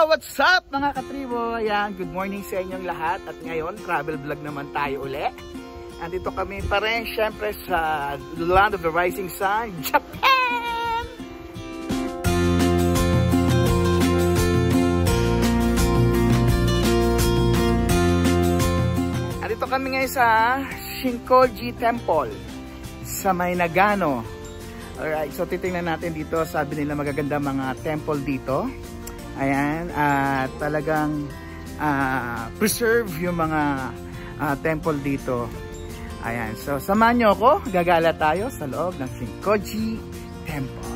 What's up mga katribo? Ayan, good morning sa inyong lahat. At ngayon, travel vlog naman tayo uli. Andito kami pa rin, syempre sa Land of the Rising Sun, Japan! Andito kami ngayon sa Shinkoji Temple sa may Nagano. Alright, so titingnan natin dito. Sabi nila magaganda mga temple dito. Ayan, at talagang preserve yung mga temple dito. Ayan, so samahan nyo ako, gagala tayo sa loob ng Shinkoji Temple.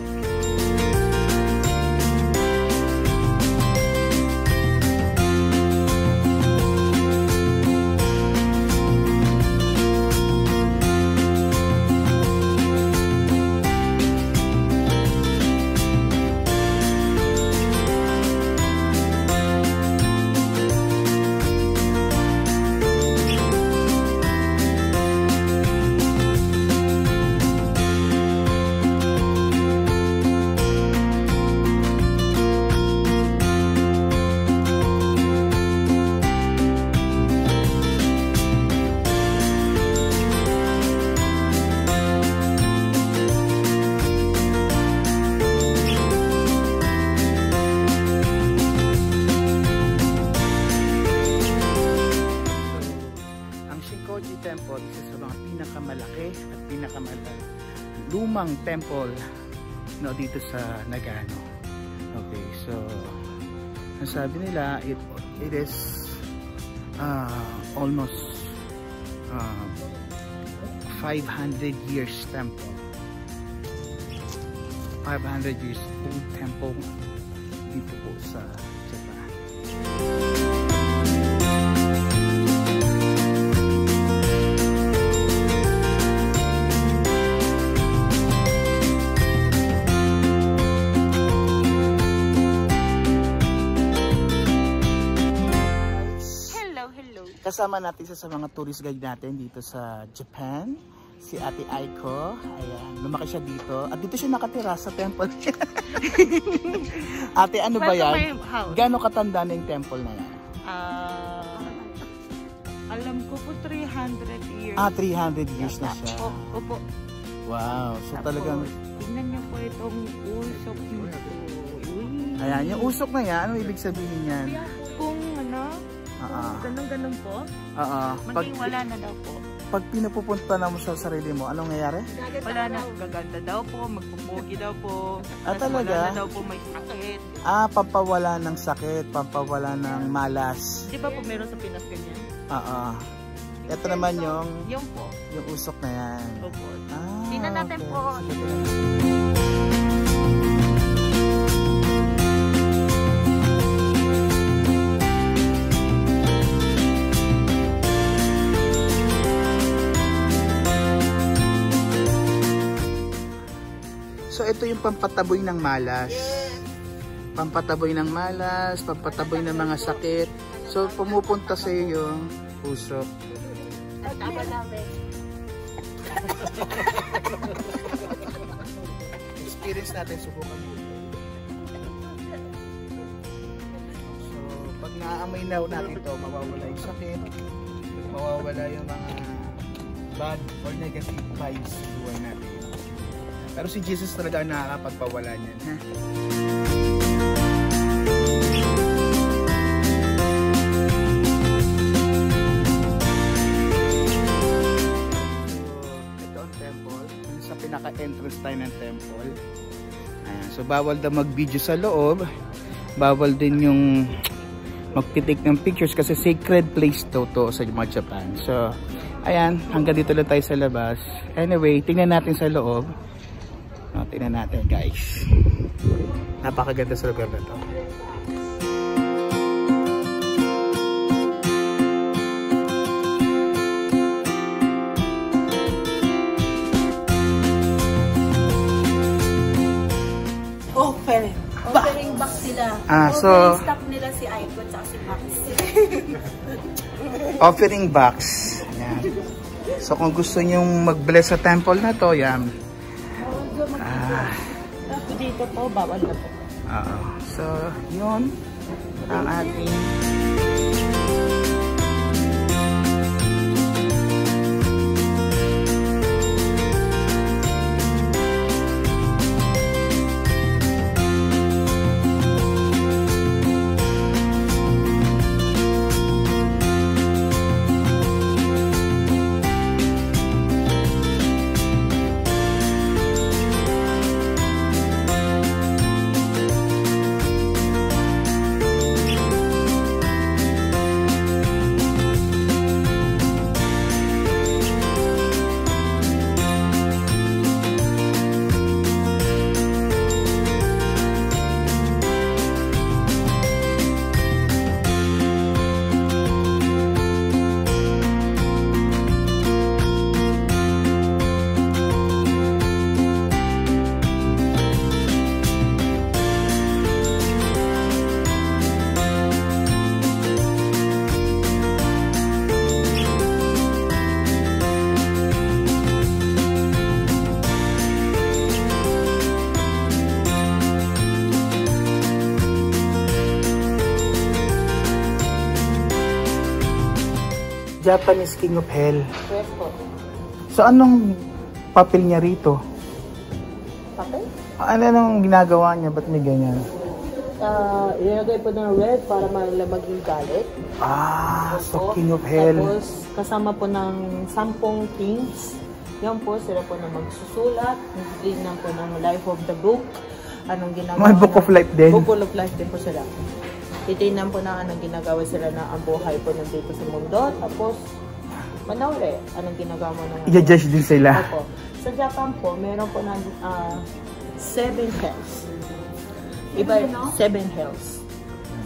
Temple, isa sa mga pinakamalaki at lumang temple dito sa Nagano. Okay, so ang sabi nila it is almost 500 years temple. 500 years old temple dito po sa Japan. Kasama natin sa mga tourist guide natin dito sa Japan, si Ate Aiko. Ayan, lumaki siya dito. At dito siya nakatira sa temple. Ate, ano ba yan? Gano'ng katanda na yung temple na yan? Alam ko po 300 years. 300 years na siya. Opo. Wow, so talagang... Tingnan niyo po itong usok nito. Ayan, yung usok na yan, ano ibig sabihin yan? Kung ano... Ganun po? Maging wala na daw po. Pag pinupunta na mo sa sarili mo, anong nangyayari? Wala na, gaganda daw po, magpupugi daw po. Talaga? Wala na daw po may sakit. Pampawala ng sakit, pampawala ng malas. Di ba po meron sa Pinas ganyan? Ito naman yung po. Yung usok na yan. Opo. Tingnan natin po. So ito yung pampataboy ng malas. Pampataboy ng malas, pampataboy ng mga sakit. So pumupunta sa iyo yung usok. Experience natin, subukan mo. So pag naaamoy na natin ito, mawawala yung sakit, mawawala yung mga bad or negative vibes sa buhay natin. Pero si Jesus talaga ang nakakapagpawala niyan, ha? So, ito ang temple. Sa pinaka-entrance tayo ng temple. Ayan. So, bawal daw mag-video sa loob. Bawal din yung magpitik ng pictures kasi sacred place to sa mga Japan. So, ayan. Hanggang dito lang tayo sa labas. Anyway, tingnan natin sa loob. Tingnan natin guys, napakaganda sa lugar na to. Offering box sila. So stock nila si Aiko at si Max. Offering box. Ayan. So kung gusto nyong mag-bless sa temple na to, yan. Dito po, bawal na po. So, yun. ang ating Japanese King of Hell. Yes po. So anong papel niya rito? Papel? Anong ginagawa niya? Ba't may ganyan? Ilagay po ng red para malamag yung galit. So King of Hell. Tapos kasama po ng 10 kings. Yan po, sila po na magsusulat. Tingnan po ng life of the book. Anong ginagawa? May Book of Life din. Book of Life din po sila. Titignan po na anong ginagawa sila na ang buhay po nandito sa mundo. Tapos, manauli, anong ginagawa mo na. I-judge din sila. Opo. Sa Japan po, meron po ng 7 hells. Iba, 7 hells.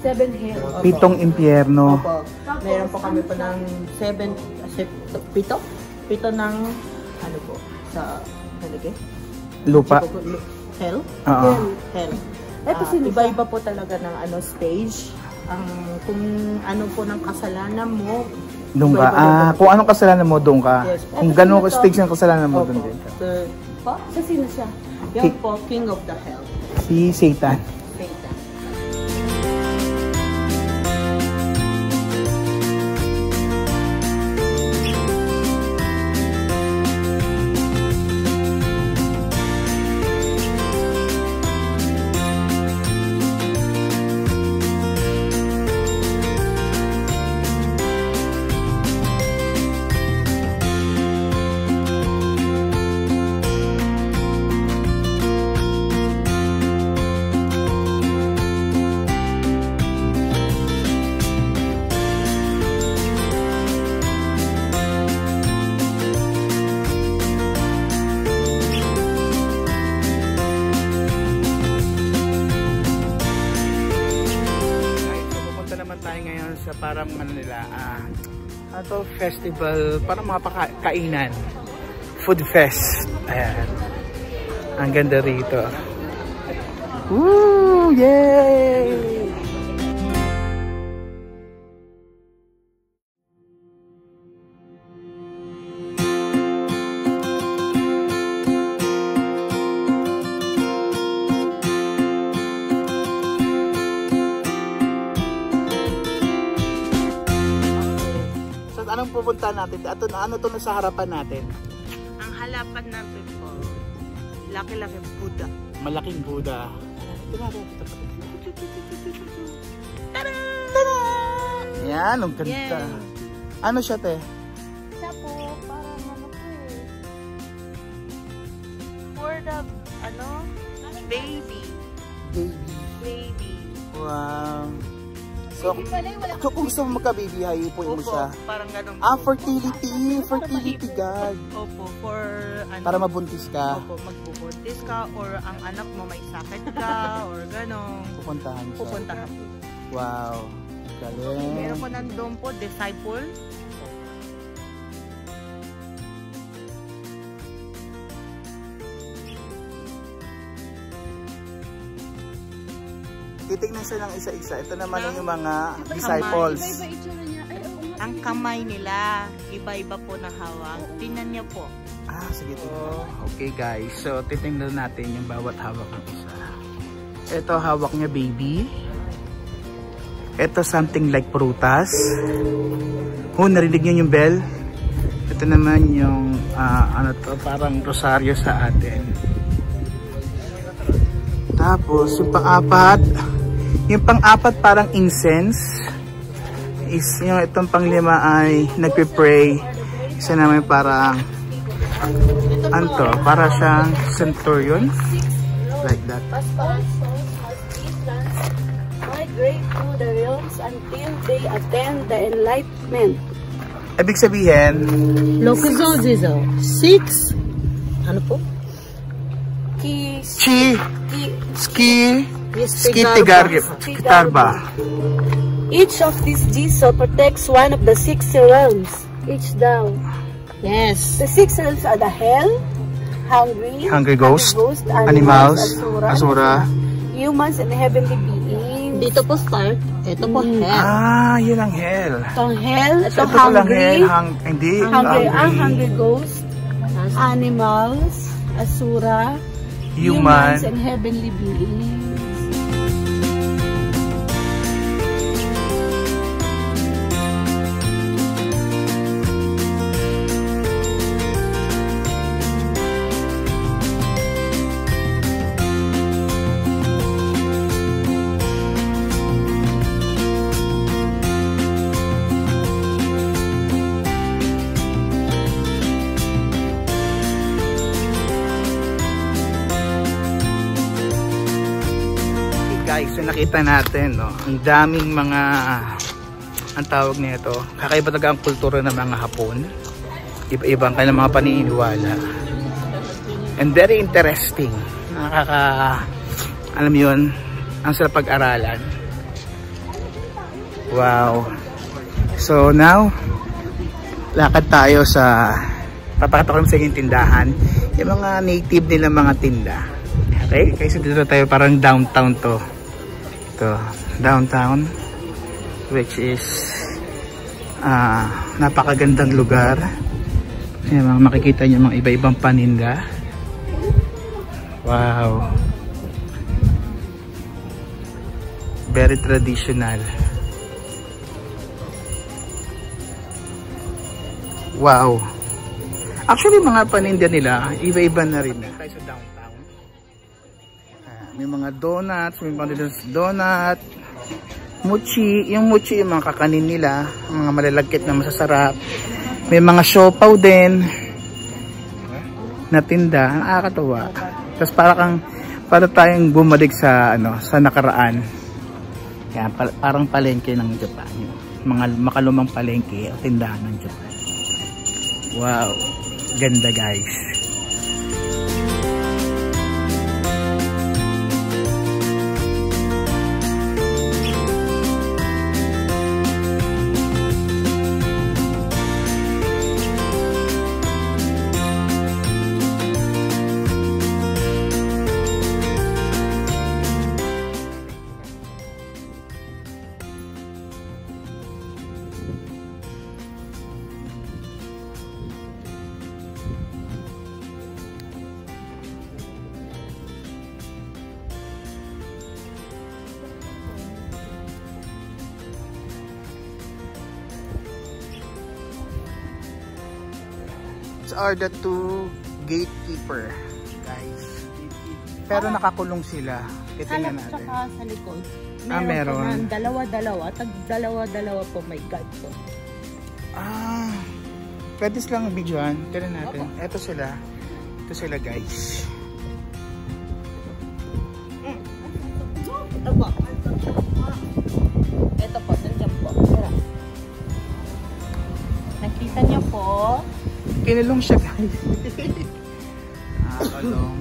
7 hills. Opo. 7 impyerno. Opo. Meron po kami po ng 7 ng, ano po, sa, haligi? Lupa. Hell? Oo. Hell. Iba-iba po talaga ng stage. Kung ano po ng kasalanan mo, Doon ka. Kung anong kasalanan mo, doon ka. Yes. Kung gano'ng stage ng kasalanan mo, doon din ka. Sa sino siya? Yan po, King of the Hell. Si Satan. Satan. Parang ano nila, festival, parang mga kainan, food fest. Ayan. Ang ganda rito. Woo! Yay! Anong pupunta natin? Ano to na sa harapan natin? Ang harapan natin po, laki-laki Buddha. Malaking Buddha. Tada! Ayan, ang ganda. Yeah. Ano siya, te? Siya po, parang ano po eh. For the, baby. Baby. Wow. So kung gusto mo magka-baby, hayupuin mo siya. Parang ganun. Fertility. Fertility God. Opo, for ano. Para mabuntis ka. Opo, magbubuntis ka or ang anak mo may sakit ka or ganun. Pupuntahan siya. Pupuntahan po. Wow. Galing. Meron po nandun po, disciple. Titignan siya ng isa-isa. Ito naman yung mga disciples. Iba-iba itsura niya. Ay, Ang kamay nila, iba-iba po na hawak. Tingnan niyo po. Sige. Okay guys, so titingnan natin yung bawat hawak ng isa. Ito hawak niya baby. Ito something like prutas. Narinig nyo yung bell? Ito naman yung ano to, parang rosaryo sa atin. Tapos yung pang-apat parang incense. Is yung itong pang-lima ay nagpe-pray. Isa naman parang para siyang centurion. Like that. Migrate through the realms until they attain the enlightenment. Ibig sabihin, Lokuzozizo. 6. Ano po? Tigarba. Each of these Jesus protects one of the 6 realms. Each down. Yes. The 6 realms are the hell, hungry ghost, animals, asura, humans, and heavenly beings. Dito po start. Ito po hell. Yun ang hell. Itong hell, ito So, hungry. Hungry Ghost, animals, asura, human, humans, and heavenly beings. Guys, so nakita natin, no, ang daming mga, ang tawag nito, kakaiba talaga ang kultura ng mga Hapon. Iba-ibang kanilang mga paniniwala. And very interesting. Alam yun, ang sarap pag-aralan. Wow. So now, lakad tayo sa, papakita ko sa yung tindahan, yung mga native nilang mga tinda. Okay? Kasi dito tayo parang downtown to. Downtown, which is napakagandang lugar. Ayan, makikita nyo mga iba-ibang paninda. Wow, very traditional. Wow, actually mga paninda nila iba-iba na rin. Tayo sa downtown. May mga donuts, may mga donut, mochi, yung mga kakanin nila, mga malalagkit na masasarap. May mga siopaw din na tinda, nakakatuwa. Tapos para tayong bumalik sa sa nakaraan. Yan, parang palengke ng Japan, mga makalumang palengke o tindahan ng Japan. Wow, ganda guys. Are the two gatekeeper guys, pero nakakulong sila. Tingnan natin. Tsaka sa likod meron dalawa-dalawa, dalawa-dalawa po, my God po. Pwede silang videoan. Tingnan natin. Ito sila guys. Ito po, nandiyan po. Nakita niyo po, kinulong siya guys. Kalong.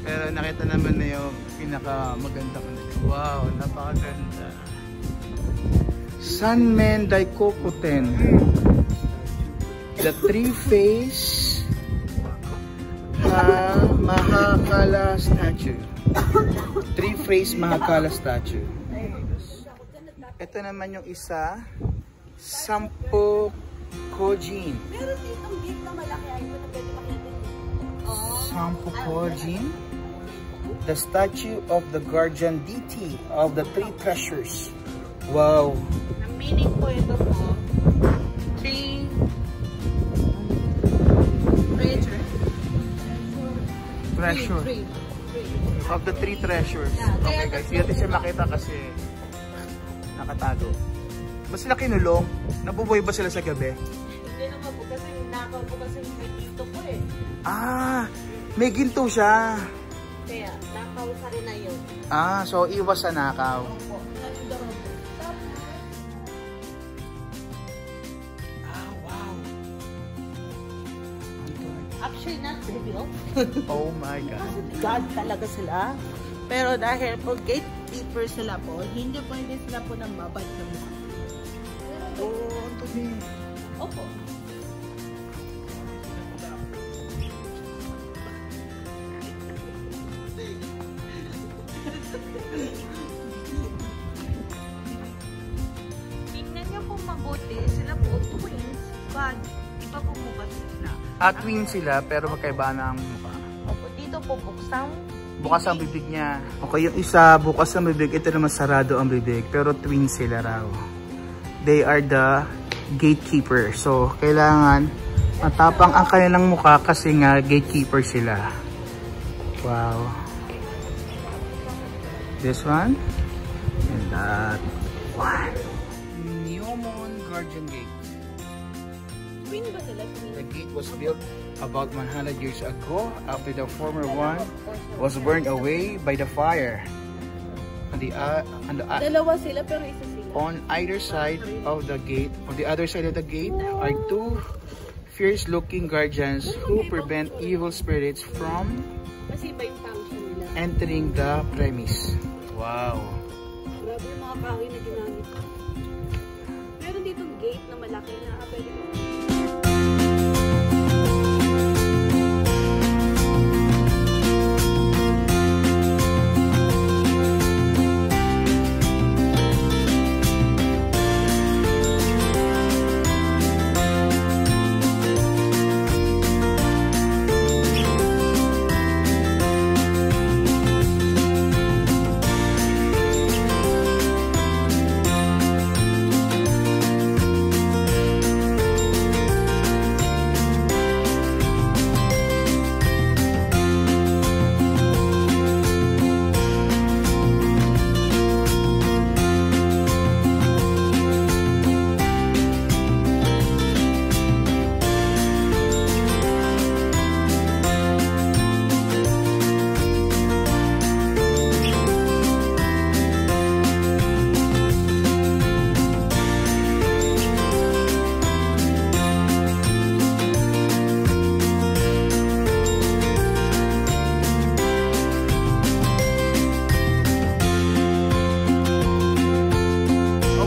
Pero nakita naman na yung pinakamaganda ko. Wow, napakaganda. Sanmen Daikokuten. The three-face Mahakala statue. Three-face Mahakala statue. Ito naman yung isa, Sampo Kojin. Meron ditong gate na malaki ay ito na pwede makikita. Sampo Kojin, the statue of the guardian deity of the three treasures. Wow. Ang meaning po ito po, three treasure. Three. Of the three treasures. Okay guys, hindi natin siya makita kasi nakatago. Ba sila kinulong? Nabubuhay ba sila sa gabi? Hindi naman po kasi nakaw po kasi may ginto po eh. Ah, may ginto siya. Kaya, nakaw sa rin na yun. Ah, so iwas sa nakaw. Opo. Ah, wow. Actually, not really. Oh my God. God talaga sila. Pero dahil po gatekeeper sila po, hindi pwede sila po nang babad ng mukha. Oh, ang dumi. Opo. Tingnan niyo po mabuti, sila po twins, but iba po mukha sila. Twin sila pero magkaiba na ang mukha. Opo, dito po Bukas ang bibig niya. Okay, yung isa bukas ang bibig, ito naman sarado ang bibig. Pero twin sila raw. They are the gatekeeper. So, kailangan matapang ang kanilang mukha kasi nga gatekeeper sila. Wow. This one. And that one. Neomon Guardian Gate. Twin ba sila? The gate was built about 100 years ago after the former one was burned away by the fire. Dalawa sila pero isa sila. On either side of the gate, on the other side of the gate are two fierce-looking guardians who prevent evil spirits from Kasi iba yung function nila. entering the premise. Wow. Grabe yung mga kahoy na ginamit. Meron ditong gate na malaki na pwede mo.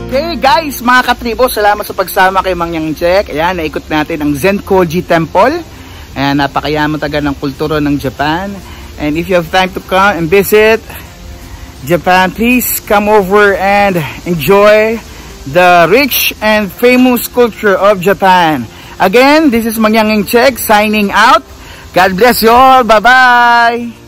Okay guys, mga katribo, salamat sa pagsama kay Mang Yang Jack. Ayan, naikot natin ang Zenkoji Temple. Ayan, napakayaman taga ng kultura ng Japan. And if you have time to come and visit Japan, please come over and enjoy the rich and famous culture of Japan. Again, this is Mang Yang Jack signing out. God bless you all. Bye-bye.